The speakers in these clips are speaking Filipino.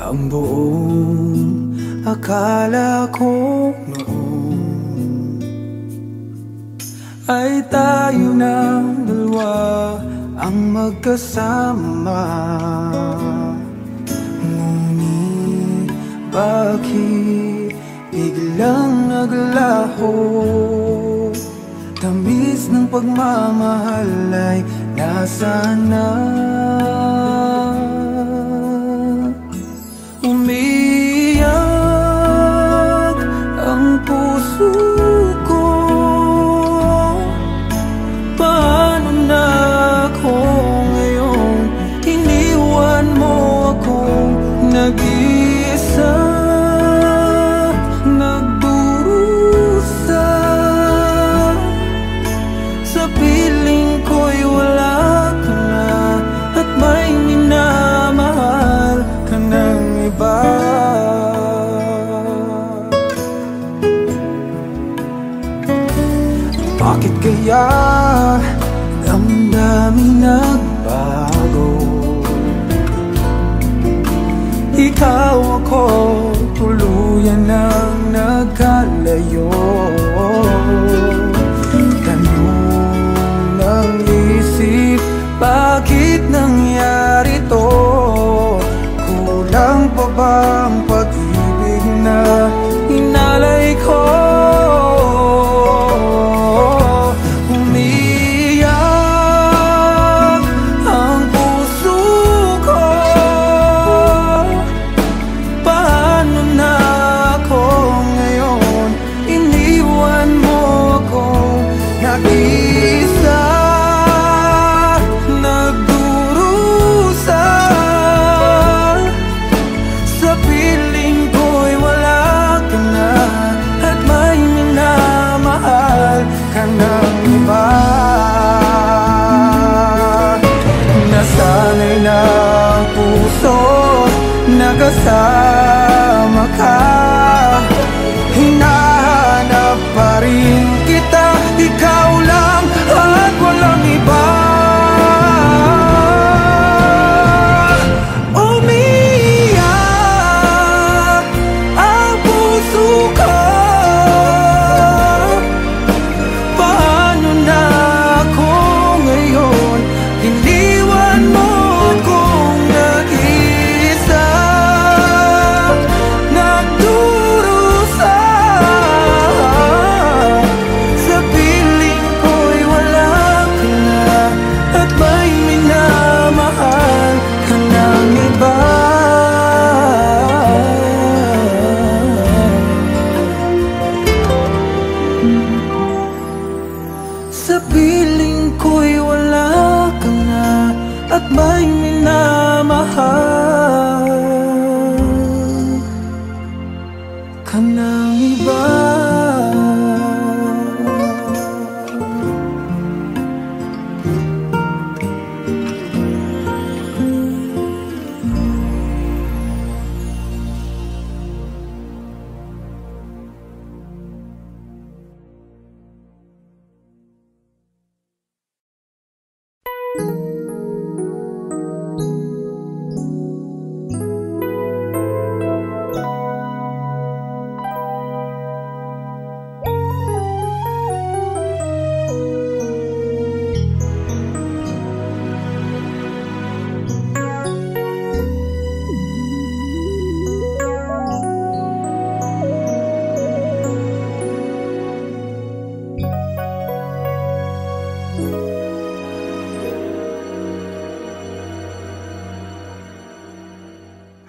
Ang buong akala ko noon ay tayo ng dalawa ang magkasama. Ngunit bakit biglang naglaho? Tamis ng pagmamahal ay nasaan na? Umiyak ang puso ko. Paano na ako ngayon? Iniwan mo akong nag-iisa, nagdurusa. Sa piling ko'y wala ka na, at may minamahal ka ng iba. Bakit kaya damdamin nagbago? Ikaw ako, tuluyan nang nagkalayo. Tanong ng isip, bakit nangyari to? Kulang pa ba ang pag-ibig na inalay ko? Umiyak ang puso ko. Paano na ako ngayon? Iniwan mo ako nag-isa, nagdurusa. Sa piling ko'y wala ka na, at may minamahal ka ng iba. Nasanay na ang puso, nagkasama ka. Hinahanap pa rin kita, ikaw lang at walang iba. Umiyak ang puso ko. Paano na ako ngayon? Iniwan mo akong nag-isa, nagdurusa. Sa piling ko'y wala ka na, at may minamahal ka ng iba. Sa piling ko'y wala ka na, at may minamahal ka ng iba.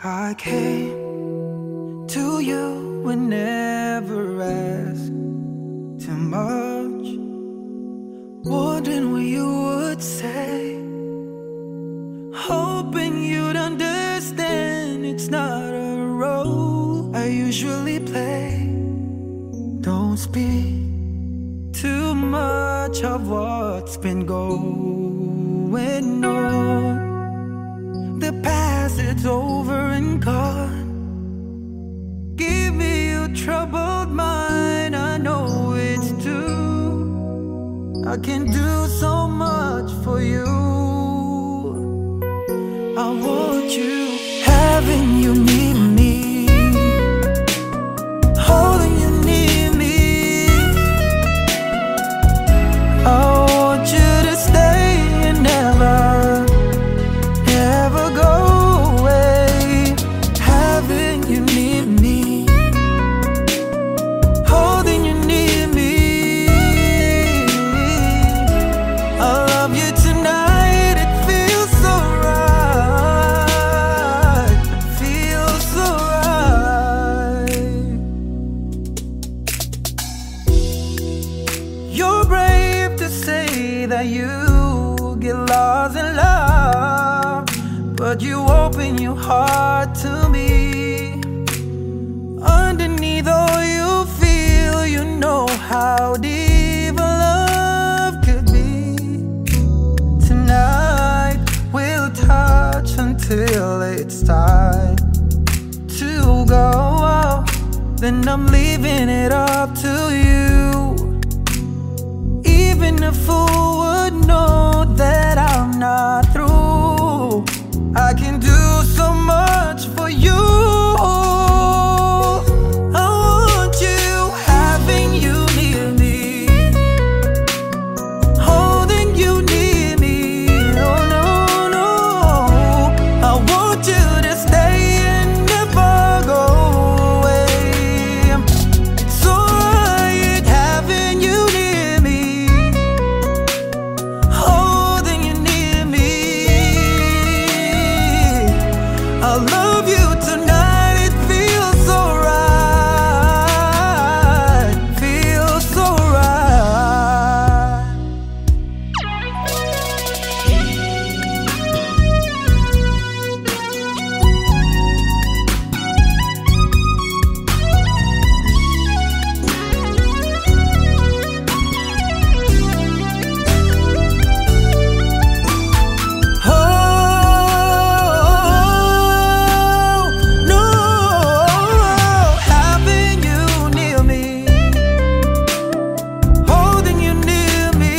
I came to you and never asked too much, wondering what you would say, hoping you'd understand it's not a role I usually play. Don't speak too much of what's been going on. The past, it's over and gone. Give me your troubled mind, I know it's true. I can do so much for you. I want you, having you near open your heart to me. Underneath all you feel, you know how deep a love could be. Tonight we'll touch until it's time to go. Then I'm leaving it up to you. Even a fool would know that I'm not through. I can do so much for you. I want you, having you near me, holding you near me. Oh no, no, I want you to stay and never go away. It's alright having you near me, holding you near me. I love you tonight, it feels so right, feels so right. Oh no, having you near me, holding you near me.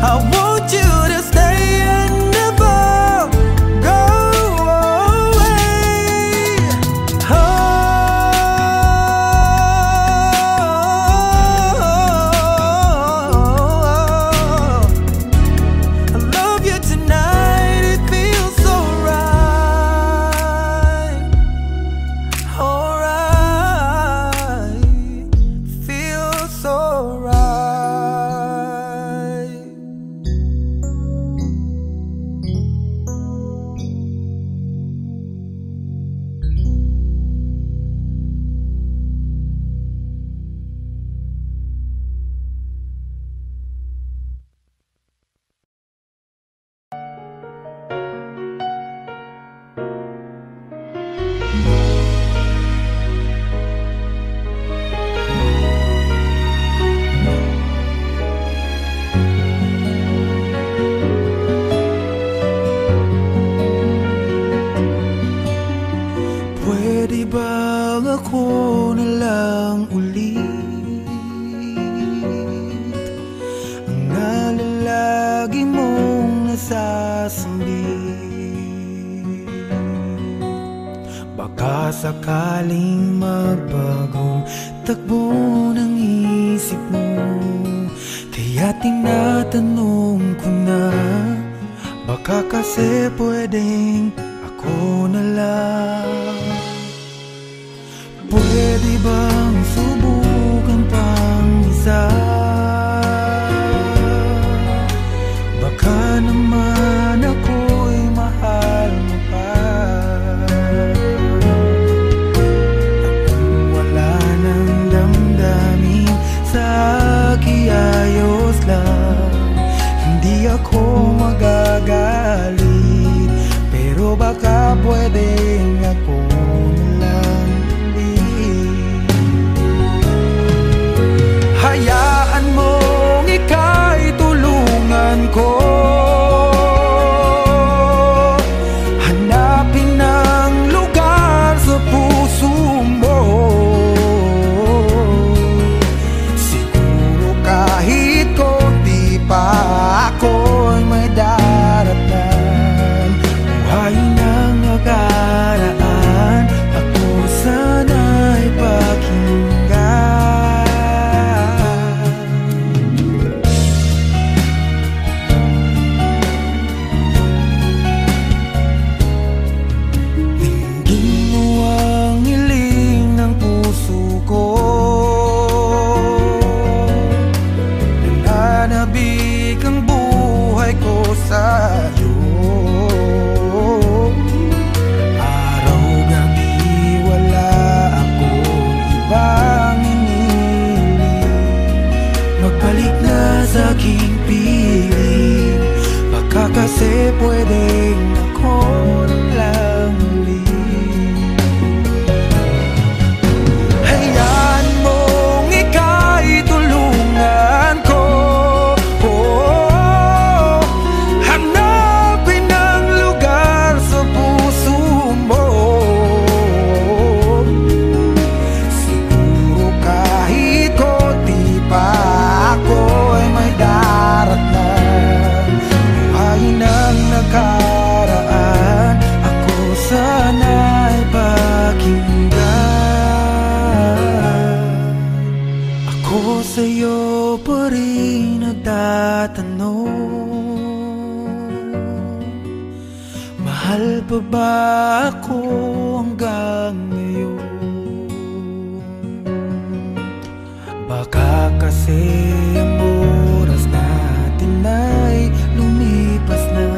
I want you to stay and never go away. Oh, I love you tonight, it feels so right. Alright, feels so right. Pwede bang ako na lang ulit ang nalalagi mong nasasambit? Baka sakaling magbagong takbo ng isip mo, kaya tinatanong ko na, baka kasi pwedeng ako na lang. Pwede bang subukan pang isa? Baka naman ako'y mahal mo pa. Kung wala nang damdamin sa kiayos lang, hindi ako magagalit. Pero baka pwedeng ako na lang ulit. pwedeng ako na lang ulit. Hayaan mong ika'y tulungan ko, hanapin ang lugar sa puso mo. Siguro kahit konti pa ako ay may daratnan. Buhayin ang nakaraan, ako sana'y pakinggan. Ako sa'yo pa rin nagtatanong, mahal pa ba ako hanggang ngayon? Baka kasi ang oras natin ay lumipas na,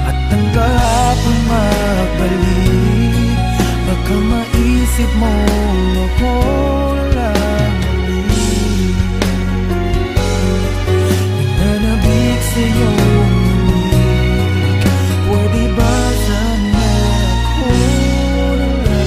at ang kahapon magbalik. Baka maisip mo ako lang ulit. Nananabik sa'yo ulit. Pwede ba sana ako na lang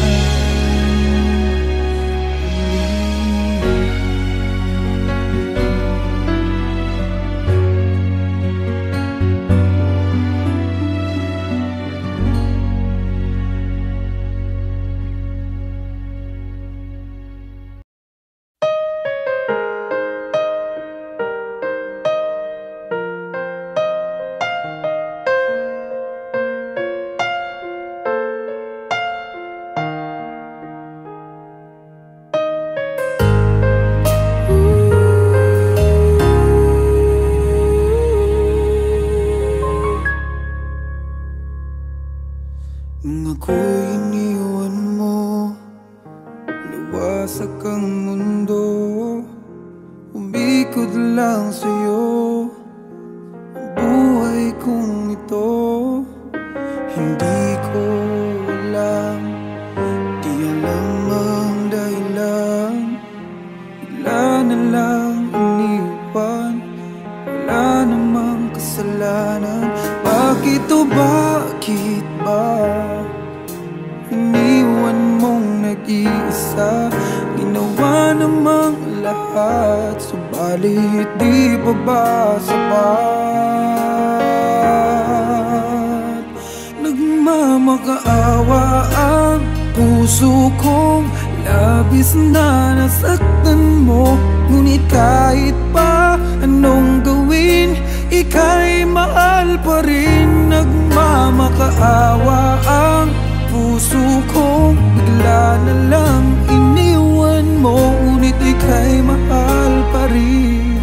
nung ako'y iniwan mo, luwasak ang mundo, umikot lang sa'yo ang buhay kong ito. Hindi ko alam, di alam ang dahilan, bigla na lang iniwan, wala namang kasalanan. Bakit o bakit ba iniwan mong nag-iisa? Ginawa namang lahat, subalit di pa ba sapat? Nagmamakaawa ang puso kong labis na nasaktan mo. Ngunit kahit pa anong gawin, ika'y mahal pa rin. Nagmamakaawa ang puso kong bigla na lang iniwan mo. Ngunit ika'y mahal pa rin.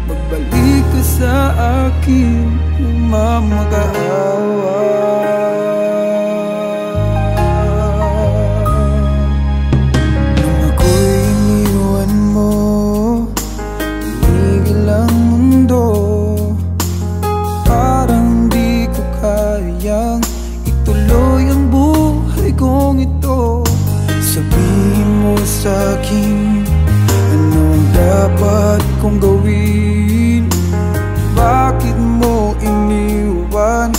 Magbalik ka sa akin, nagmamakaawa. Nung ako'y iniwan mo, tumigil ang mundo. Parang di ko kayang ituloy ang buhay kong ito. Sabihin mo sa'kin, anong dapat kong gawin? Bakit mo iniwan?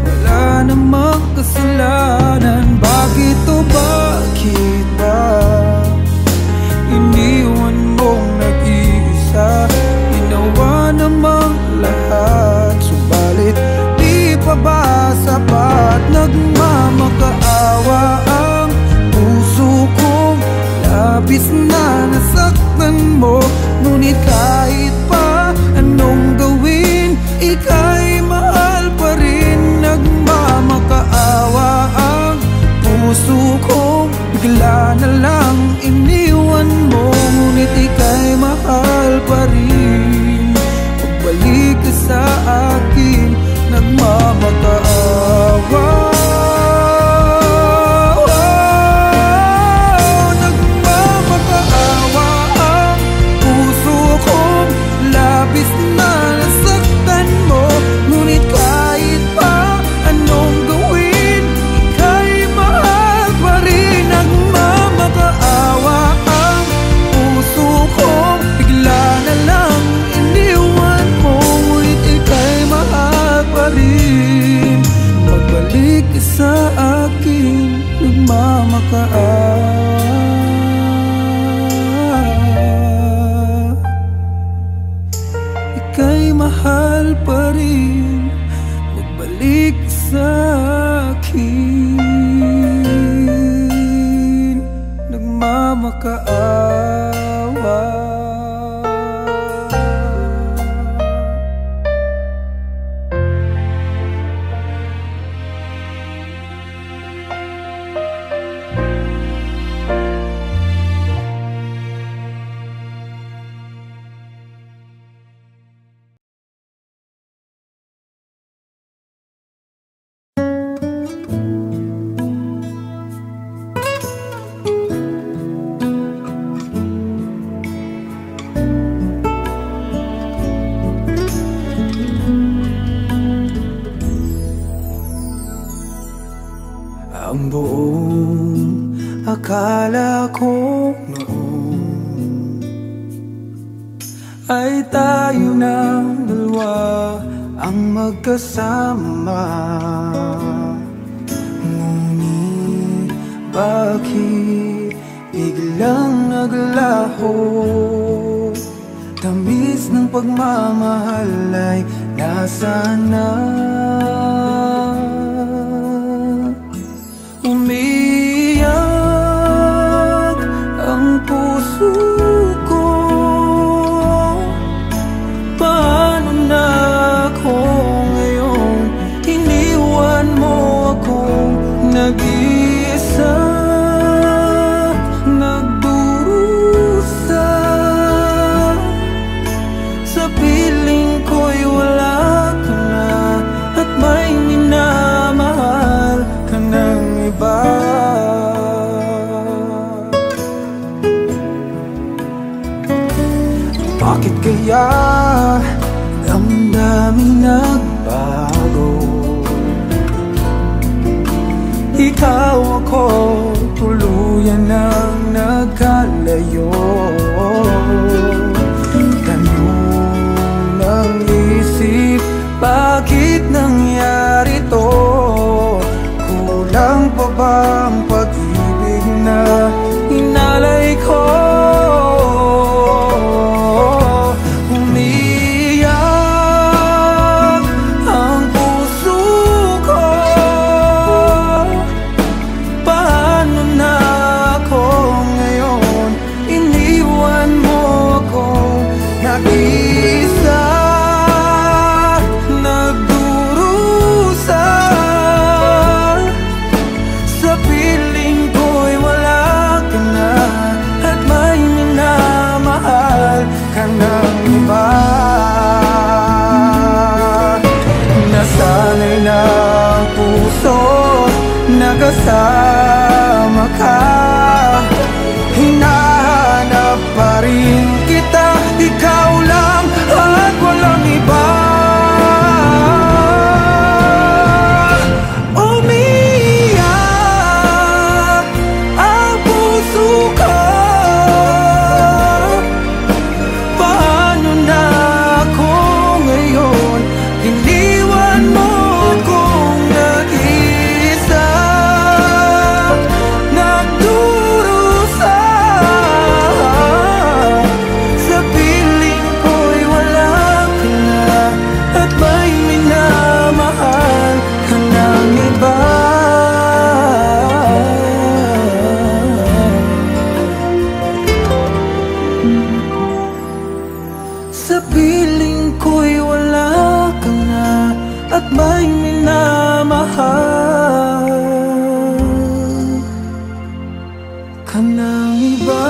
Wala namang kasalanan. Bakit o bakit ba iniwan mong nag-iisa? Ginawa namang lahat, subalit di pa ba sapat? Nagmamakaawa ang puso kong labis na nasaktan mo. Ngunit kahit pa anong gawin, ika'y mahal pa rin. Nagmamakaawa ang puso kong bigla na lang iniwan mo. Ngunit ika'y mahal pa rin. Pagbalik ka sa akin, nagmamakaawa. Nagmamakaawa ang puso ko. Bumalik ka sa akin, nagmamakaawa. Ika'y mahal pa rin, magbalik ka sa akin, nagmamakaawa. Ang buong akala ko noon ay tayo ng dalawa ang magkasama. Ngunit bakit biglang naglaho? Tamis ng pagmamahal ay nasaan na? Umiyak ang puso ko, paano na ako ngayon? Iniwan mo akong nag-iisa, nagdurusa. Sa piling ko'y wala ka na, at may minamahal ka ng iba. Bakit kaya damdaming nagbago? Ikaw ako, tuluyan nang nagkalayo. Tanong ng isip, bakit nangyari to? Kulang pa ba ang pag-ibig na inalay ko? Umiyak ang puso ko, paano na ako ngayon? Iniwan mo akong nag-iisa, nagdurusa. Sa piling ko'y wala ka na, at may minamahal ka ng iba. Nasanay na ang puso, nakasama ka. Hinahanap pa rin kita, ikaw lang at walang iba. Umiyak ang puso ko, paano na ako ngayon? Iniwan mo akong nag-iisa, nagdurusa. Sa piling ko'y wala ka na, at may minamahal ka ng iba. Sa piling ko'y wala ka na, at may minamahal ka ng iba.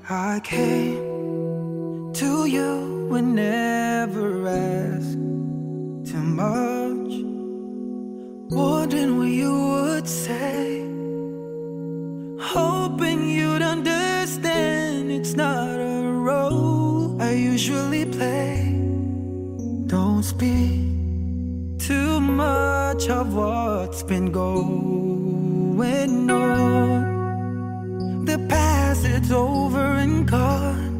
I came to you and never asked too much, wondering what you would say, hoping you'd understand it's not a role I usually play. Don't speak too much of what's been going on. The past, it's over and gone.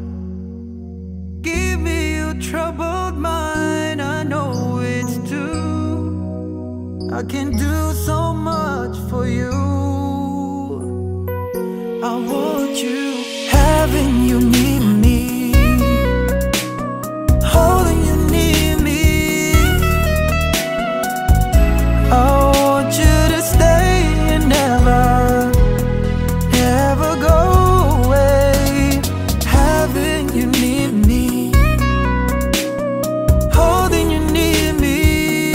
Give me your troubled mind, I know it's true. I can do so much for you. I want you, having you near me, holding you near me. I want you to stay and never go away. Having you near me, holding you near me.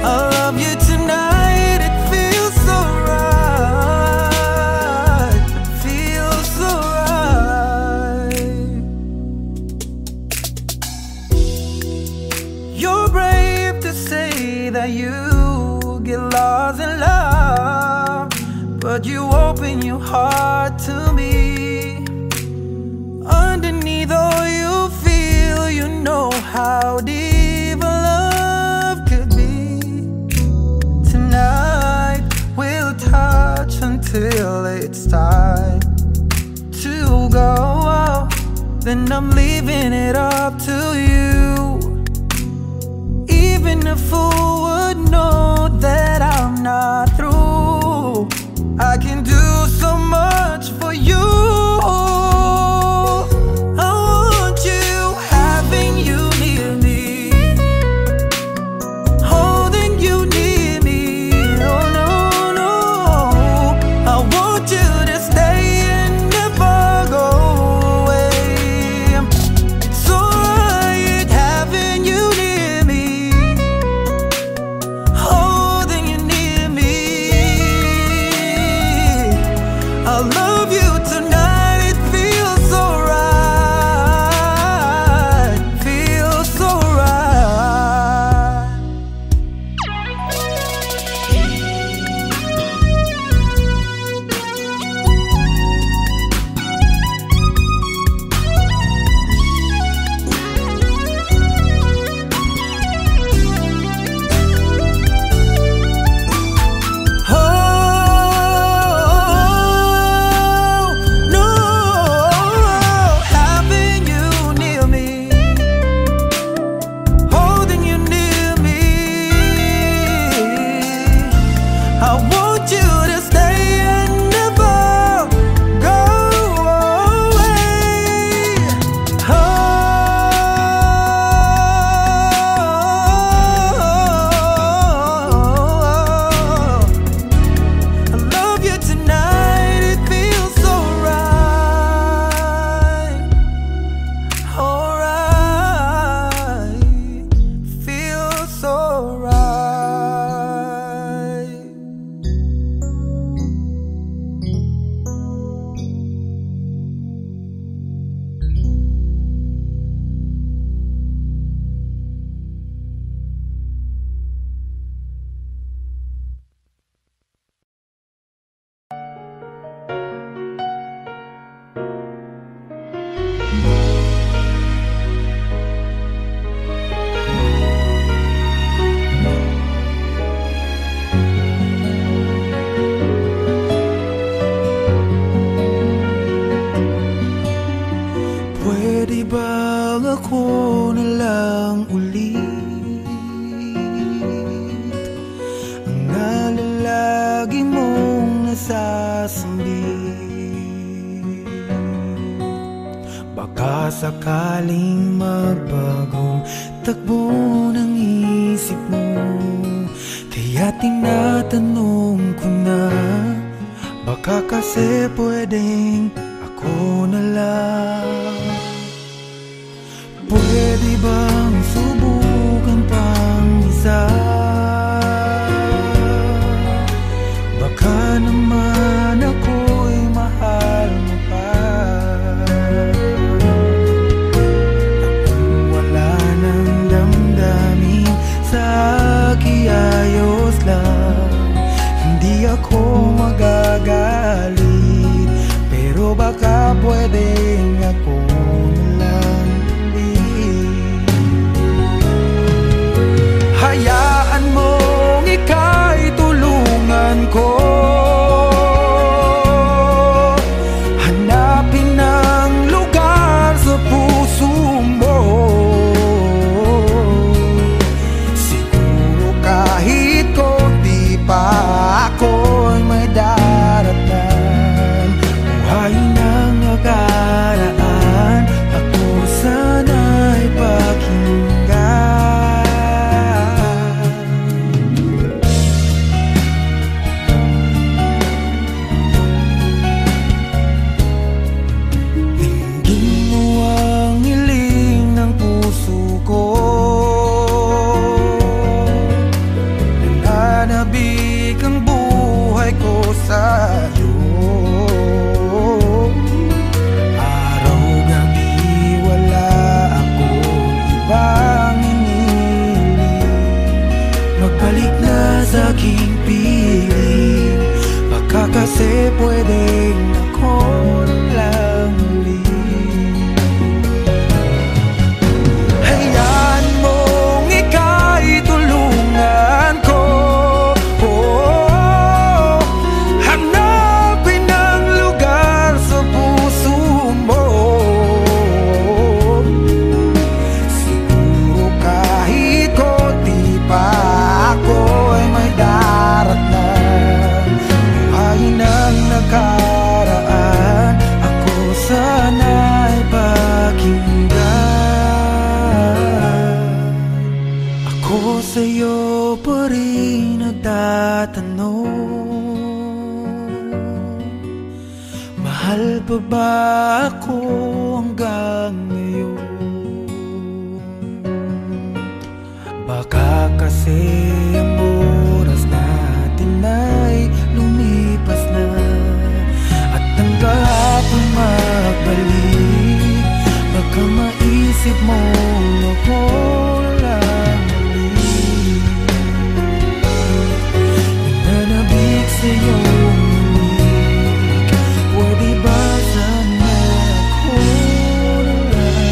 I love you tonight, it feels so right. It feels so right. You're brave to say that you get lost in love, but you open your heart to me. Underneath all you feel, you know how deep a love could be. Tonight we'll touch until it's time to go. Then I'm leaving it up to you. Even a fool would know that I'm not through. I can do so much for you. I want you, having you near me, holding you near me. Oh no, no, I want you to stay and never go away. So right, having you near me, holding you near me. I love you tonight, it feels so right. Feels so right. Pwede bang ako na lang ulit ang nalalagi mong nasasambit? Baka sakaling magbagong takbo ng isip mo, kaya tinatanong ko na, baka kasi pwedeng ako na lang. Pwede bang subukan pang isa? Baka naman ako'y mahal baka pwedeng ako na lang ulit. Hayaan mong ika'y tulungan ko, hanapin ang lugar sa puso mo. Siguro kahit konti pa ako'y may daratan. Buhay ng nakaraan, ako sana'y pakinggan. Dinggin mo ang hiling ng puso ko, nananabik ang buhay ko sa'yo. Araw-gabi wala akong ibang hinihiling, magbalik na sa aking piling, baka kasi pwedeng ako na lang ulit. Hayaan mong ika'y tulungan ko, hanapin ang lugar sa puso mo. Siguro kahit konti pa ako'y may daratan. Buhay ng nakaraan, ako sana'y pakinggan. Ako sa'yo pa rin nagtatanong, mahal pa ba ako hanggang ngayon? Baka kasi ang oras natin ay lumipas na, at ang kahapon magbalik. Baka maisip mo ako lang ulit, nananabik sa'yo. Pwede ba sana ako na lang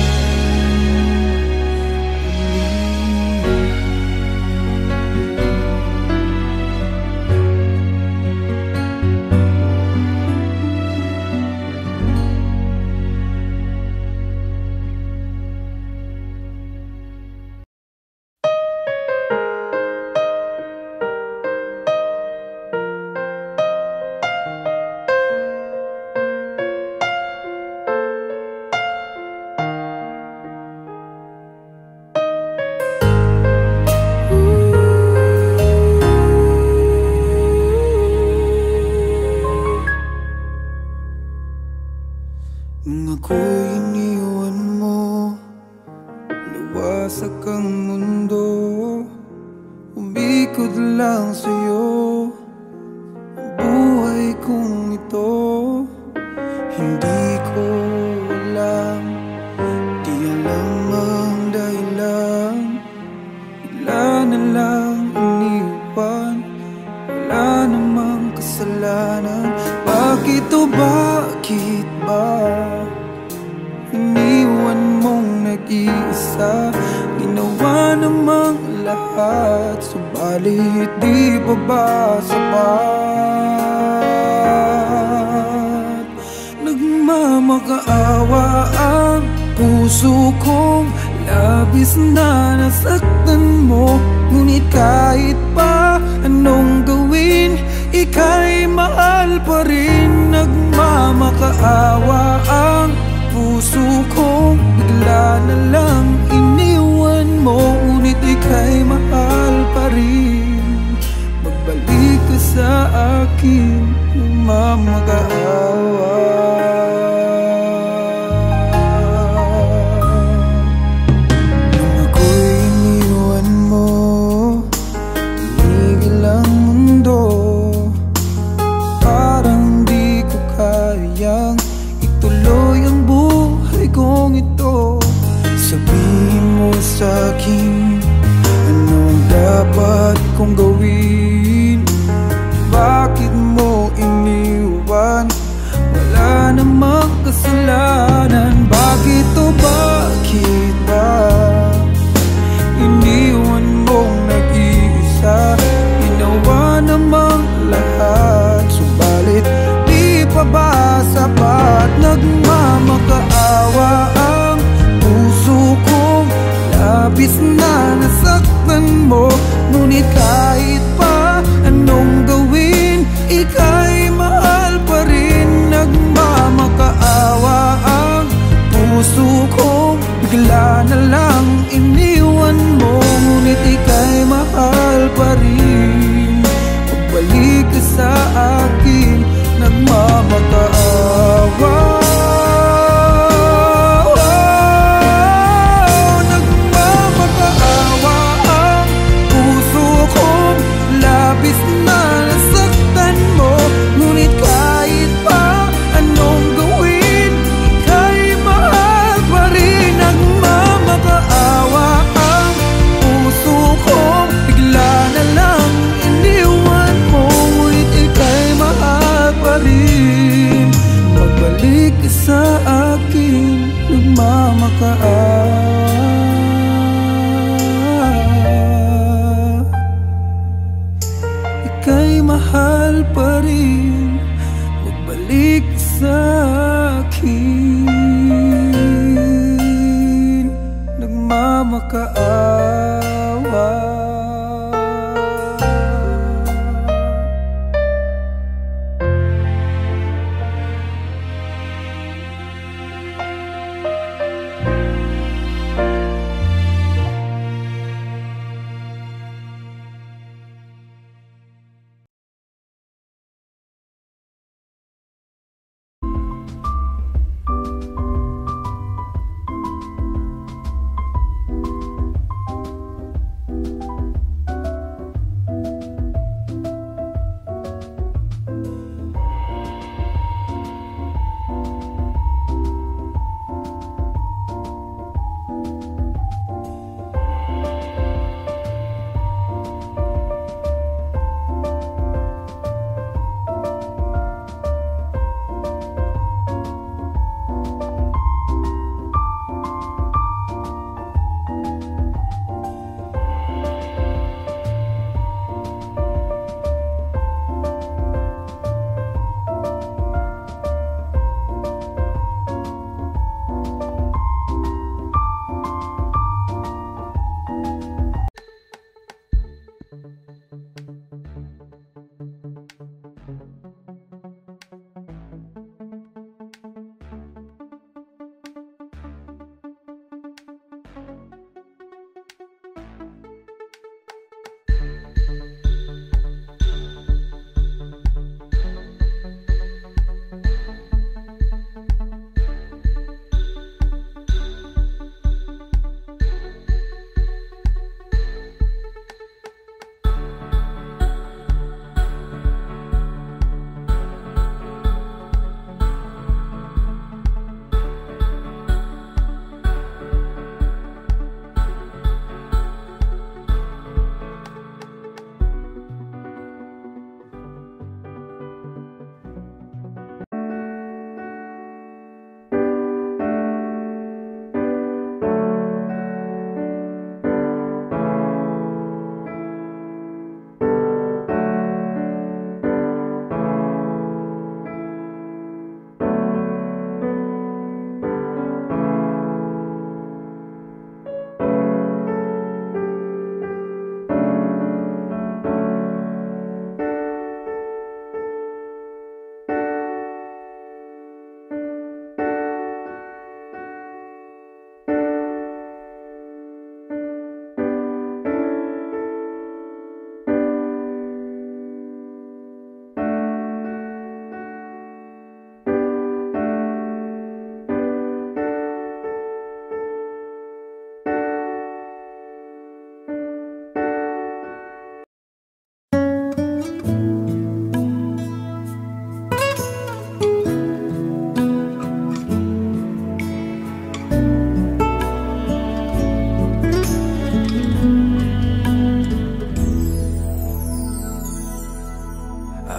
nung ako'y iniwan mo, nawasak ang mundo, umikot lang sa'yo ang buhay kong ito. Hindi ko alam, di alam ang dahilan, bigla na lang iniwan, wala namang kasalanan. Bakit o bakit ba iniwan mong nag-iisa? Ginawa namang lahat, subalit di pa ba sapat? Nagmamakaawa ang puso kong labis na nasaktan mo, ngunit kahit pa anong gawin, ika'y mahal pa rin. Nagmamakaawa ang puso kong bigla na lang iniwan mo, ngunit ika'y mahal pa rin. Magbalik ka sa akin, nagmamakaawa. Nung ako'y iniwan mo, tumigil ang mundo, parang di ko kayang ituloy ang buhay kong ito. Sabihin mo sa'kin, anong dapat kong gawin? Bakit mo iniwan? Wala namang ka sa akin, nagmamakaawa. Ika'y mahal pa rin, magbalik ka sa akin, nagmamakaawa.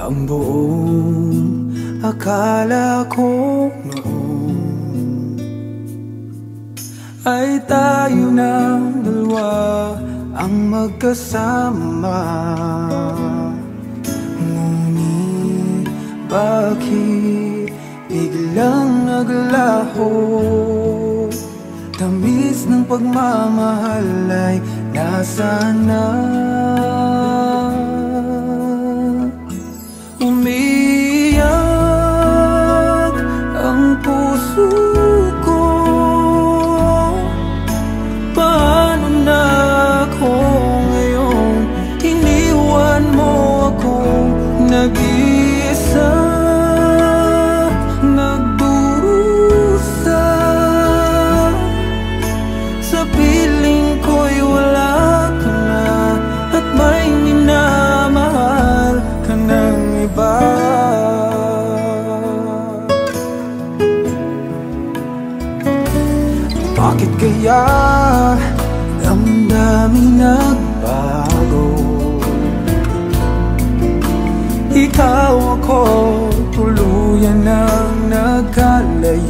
Ang buong akala ko noon ay tayo ng dalawa ang magkasama. Ngunit bakit biglang naglaho? Tamis ng pagmamahal ay nasaan na? Umiyak ang puso ko. Paano na ako ngayon? Iniwan mo akong nag-iisa, nagdurusa. Sa piling ko'y wala ka na, at may minamahal ka ng iba. Bakit kaya damdaming nagbago? Ikaw ako tuluyan ng nagkalayo.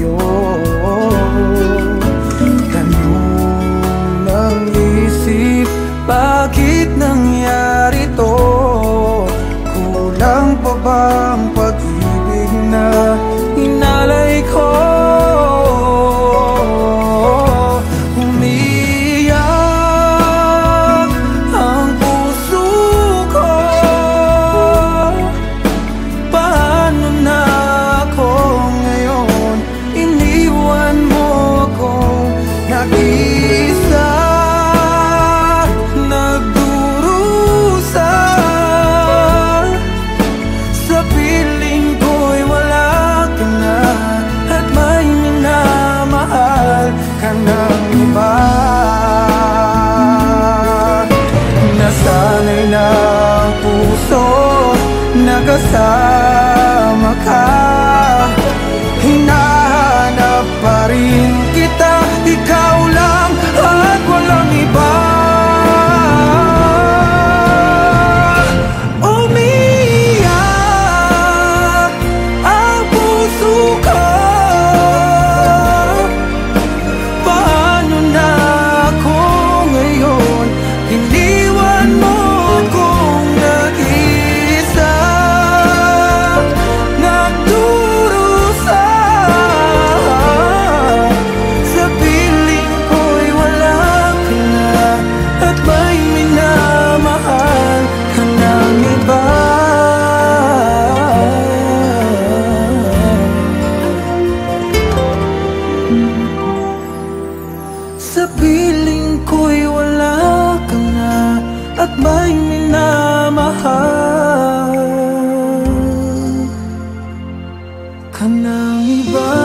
ka ng iba.